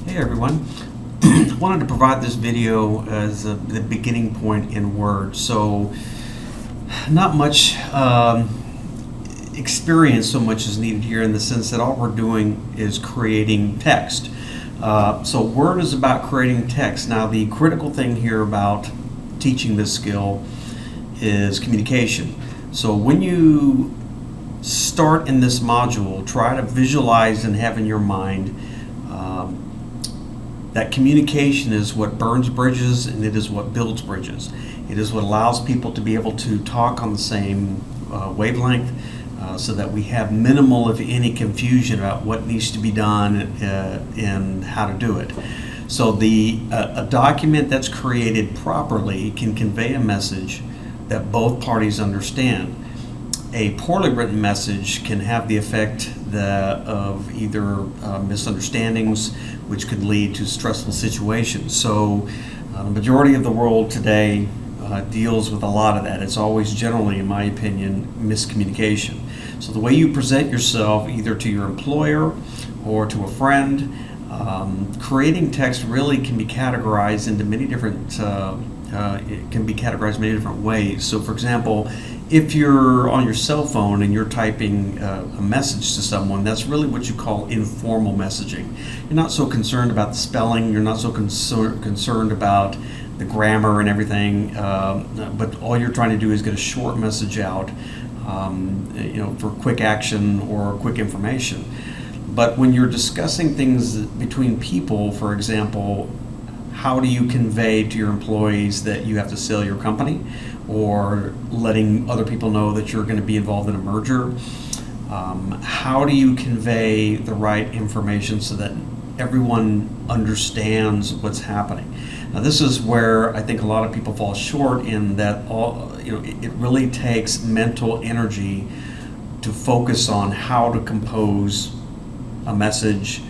Hey everyone, I wanted to provide this video as the beginning point in Word. So not much experience so much is needed here, in the sense that all we're doing is creating text. So Word is about creating text. Now the critical thing here about teaching this skill is communication. So when you start in this module, try to visualize and have in your mind that communication is what burns bridges, and it is what builds bridges. It is what allows people to be able to talk on the same wavelength, so that we have minimal, if any, confusion about what needs to be done and how to do it. So a document that's created properly can convey a message that both parties understand. A poorly written message can have the effect of either misunderstandings, which could lead to stressful situations. So the majority of the world today deals with a lot of that. It's always generally, in my opinion, miscommunication. So the way you present yourself, either to your employer or to a friend, creating text really can be categorized into many different it can be categorized many different ways. So for example, if you're on your cell phone and you're typing a message to someone, that's really what you call informal messaging. You're not so concerned about the spelling, you're not so concerned about the grammar and everything, but all you're trying to do is get a short message out, for quick action or quick information. But when you're discussing things between people, for example, how do you convey to your employees that you have to sell your company, or letting other people know that you're going to be involved in a merger? How do you convey the right information so that everyone understands what's happening? Now, this is where I think a lot of people fall short, in that it really takes mental energy to focus on how to compose a message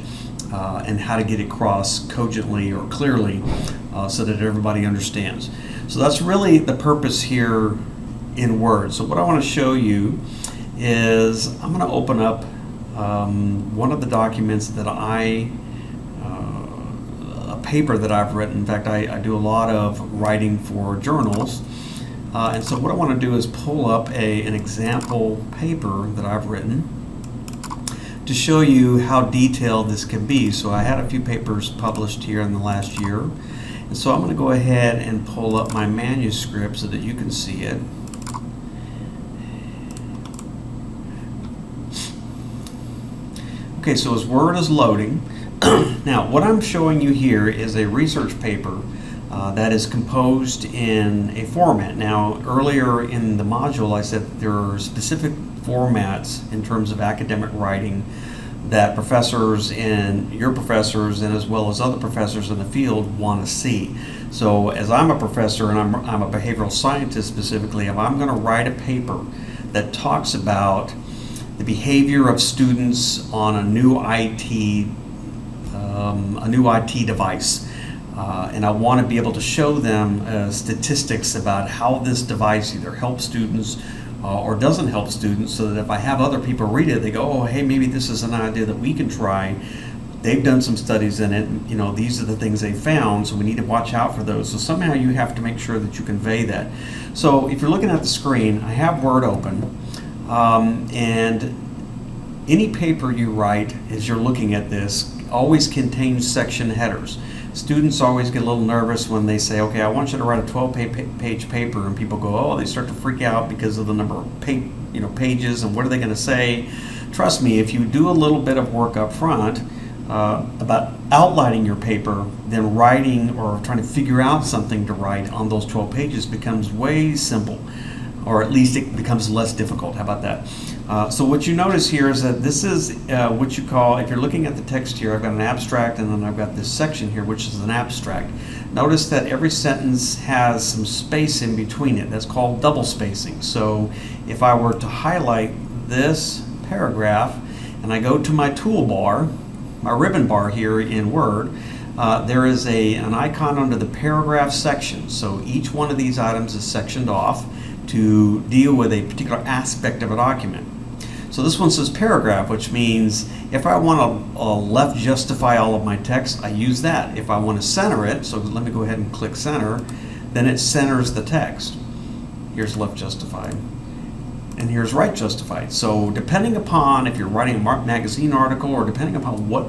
and how to get it across cogently or clearly, so that everybody understands. So that's really the purpose here in Word. So what I want to show you is, I'm going to open up one of the documents that a paper that I've written. In fact, I do a lot of writing for journals. And so what I want to do is pull up an example paper that I've written to show you how detailed this can be. So I had a few papers published here in the last year. And so I'm going to go ahead and pull up my manuscript so that you can see it. Okay, so as Word is loading, now what I'm showing you here is a research paper that is composed in a format. Now, earlier in the module I said that there are specific formats in terms of academic writing that professors and your professors, and as well as other professors in the field, want to see. So as I'm a professor, and I'm a behavioral scientist specifically, if I'm going to write a paper that talks about the behavior of students on a new IT device, and I want to be able to show them statistics about how this device either helps students or doesn't help students, so that if I have other people read it, they go, oh, hey, maybe this is an idea that we can try. They've done some studies in it, and, these are the things they found, so we need to watch out for those. So somehow you have to make sure that you convey that. So if you're looking at the screen, I have Word open, and any paper you write as you're looking at this always contains section headers. Students always get a little nervous when they say, okay, I want you to write a 12-page paper, and people go, oh, they start to freak out because of the number of pages, and what are they going to say? Trust me, if you do a little bit of work up front about outlining your paper, then writing or trying to figure out something to write on those 12 pages becomes way simple, or at least it becomes less difficult. How about that? So what you notice here is that this is what you call, if you're looking at the text here, I've got an abstract, and then I've got this section here, which is an abstract. Notice that every sentence has some space in between it. That's called double spacing. So if I were to highlight this paragraph, and I go to my toolbar, my ribbon bar here in Word, there is an icon under the paragraph section. So each one of these items is sectioned off to deal with a particular aspect of a document. So this one says paragraph, which means if I want to left justify all of my text, I use that. If I want to center it, so let me go ahead and click center, then it centers the text. Here's left justified, and here's right justified. So depending upon if you're writing a magazine article or depending upon what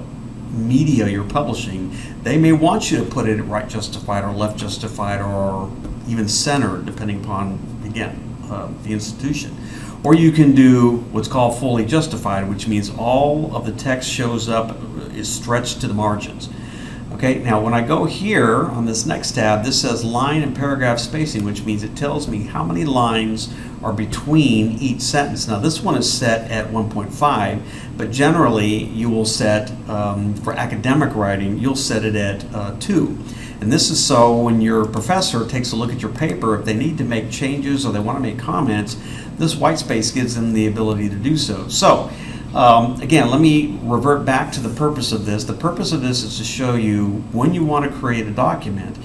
media you're publishing, they may want you to put it right justified or left justified or even centered, depending upon, again, the institution. Or you can do what's called fully justified, which means all of the text shows up, is stretched to the margins. Okay, now when I go here on this next tab, this says line and paragraph spacing, which means it tells me how many lines are between each sentence. Now this one is set at 1.5, but generally you will set, for academic writing, you'll set it at 2. And this is so when your professor takes a look at your paper, if they need to make changes or they want to make comments, this white space gives them the ability to do so. So, again, let me revert back to the purpose of this. The purpose of this is to show you when you want to create a document,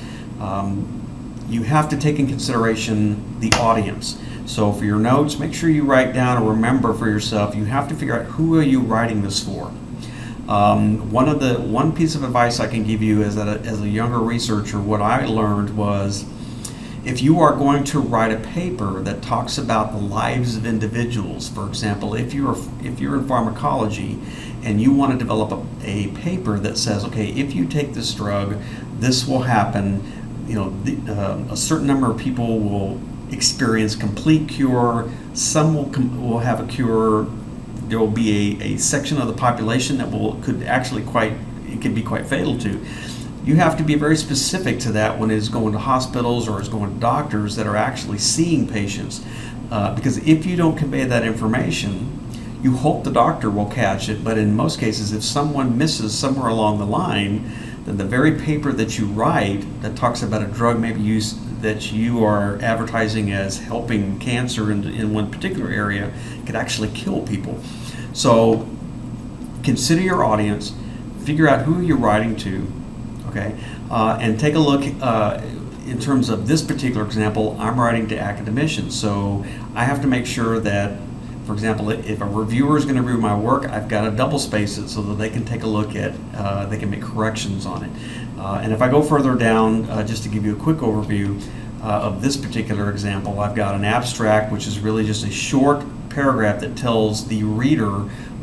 you have to take in consideration the audience. So for your notes, make sure you write down or remember for yourself, you have to figure out who are you writing this for. One piece of advice I can give you as a younger researcher, what I learned was, if you are going to write a paper that talks about the lives of individuals, for example, if you're in pharmacology and you want to develop a paper that says, okay, if you take this drug, this will happen. A certain number of people will experience complete cure. Some will have a cure. There will be a section of the population that could be quite fatal to. You have to be very specific to that when it's going to hospitals or it's going to doctors that are actually seeing patients. Because if you don't convey that information, you hope the doctor will catch it, but in most cases, if someone misses somewhere along the line, then the very paper that you write that talks about a drug maybe that you are advertising as helping cancer in one particular area could actually kill people. So consider your audience, figure out who you're writing to, okay, and take a look in terms of this particular example. I'm writing to academicians, so I have to make sure that, for example, if a reviewer is going to review my work, I've got to double space it so that they can take a look at, they can make corrections on it. And if I go further down, just to give you a quick overview of this particular example, I've got an abstract, which is really just a short paragraph that tells the reader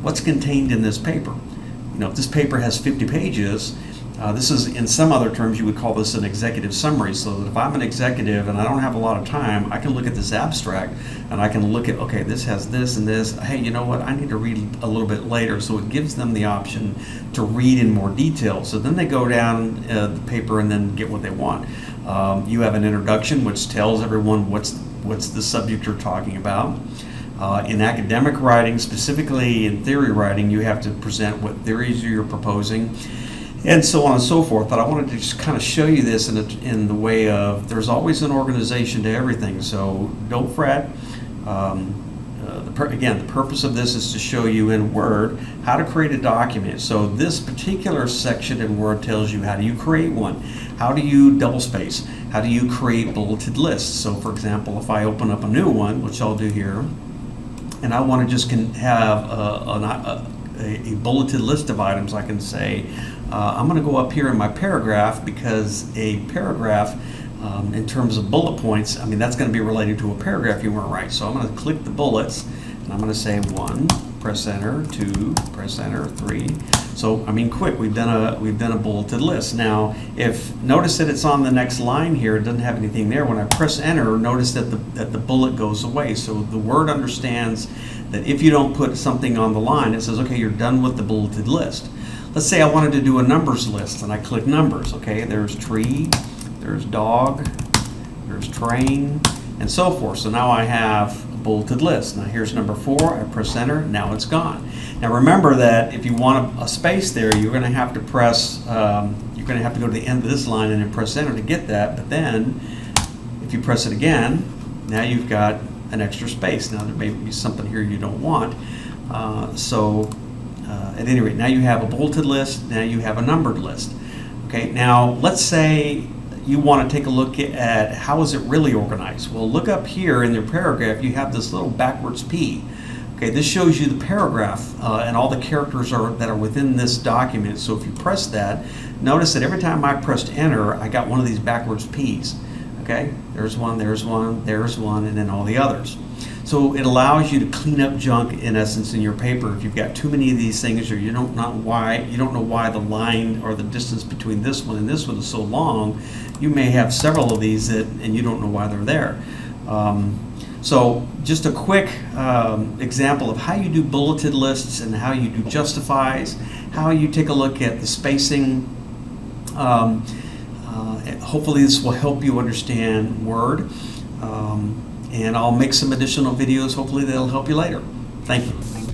what's contained in this paper. If this paper has 50 pages, this is, in some other terms, you would call this an executive summary, so that if I'm an executive and I don't have a lot of time, I can look at this abstract and I can look at, okay, this has this and this. Hey, you know what? I need to read a little bit later. So it gives them the option to read in more detail. So then they go down the paper and then get what they want. You have an introduction which tells everyone what's the subject you're talking about. In academic writing, specifically in theory writing, you have to present what theories you're proposing, and so on and so forth. But I wanted to just kind of show you this in the way of there's always an organization to everything, so don't fret. Again, the purpose of this is to show you in Word how to create a document. So this particular section in Word tells you how do you create one, how do you double space, how do you create bulleted lists. So for example, if I open up a new one, which I'll do here, and I want to just have a bulleted list of items, I can say, I'm going to go up here in my paragraph, because a paragraph, in terms of bullet points, that's going to be related to a paragraph you want to write. So I'm going to click the bullets, and I'm going to say 1, press enter, 2, press enter, 3. So quick, we've done a bulleted list. Now, notice that it's on the next line here, it doesn't have anything there. When I press enter, notice that the bullet goes away. So the Word understands that if you don't put something on the line, it says, okay, you're done with the bulleted list. Let's say I wanted to do a numbers list, and I click numbers. Okay, there's tree, there's dog, there's train, and so forth. So now I have a bulleted list. Now here's number 4, I press enter, now it's gone. Now remember that if you want a space there, you're going to have to press, you're going to have to go to the end of this line and then press enter to get that. But then if you press it again, now you've got an extra space. Now there may be something here you don't want. At any rate, now you have a bulleted list, now you have a numbered list. Okay, now let's say you want to take a look at how is it really organized. Well, look up here in your paragraph, you have this little backwards P. Okay, this shows you the paragraph and all the characters that are within this document. So if you press that, notice that every time I pressed enter, I got one of these backwards P's. Okay, there's one, there's one, there's one, and then all the others. So it allows you to clean up junk, in essence, in your paper. If you've got too many of these things, or you don't know why the line or the distance between this one and this one is so long, you may have several of these and you don't know why they're there. So just a quick example of how you do bulleted lists and how you do justifies, how you take a look at the spacing. Hopefully this will help you understand Word. And I'll make some additional videos. Hopefully they'll help you later. Thank you.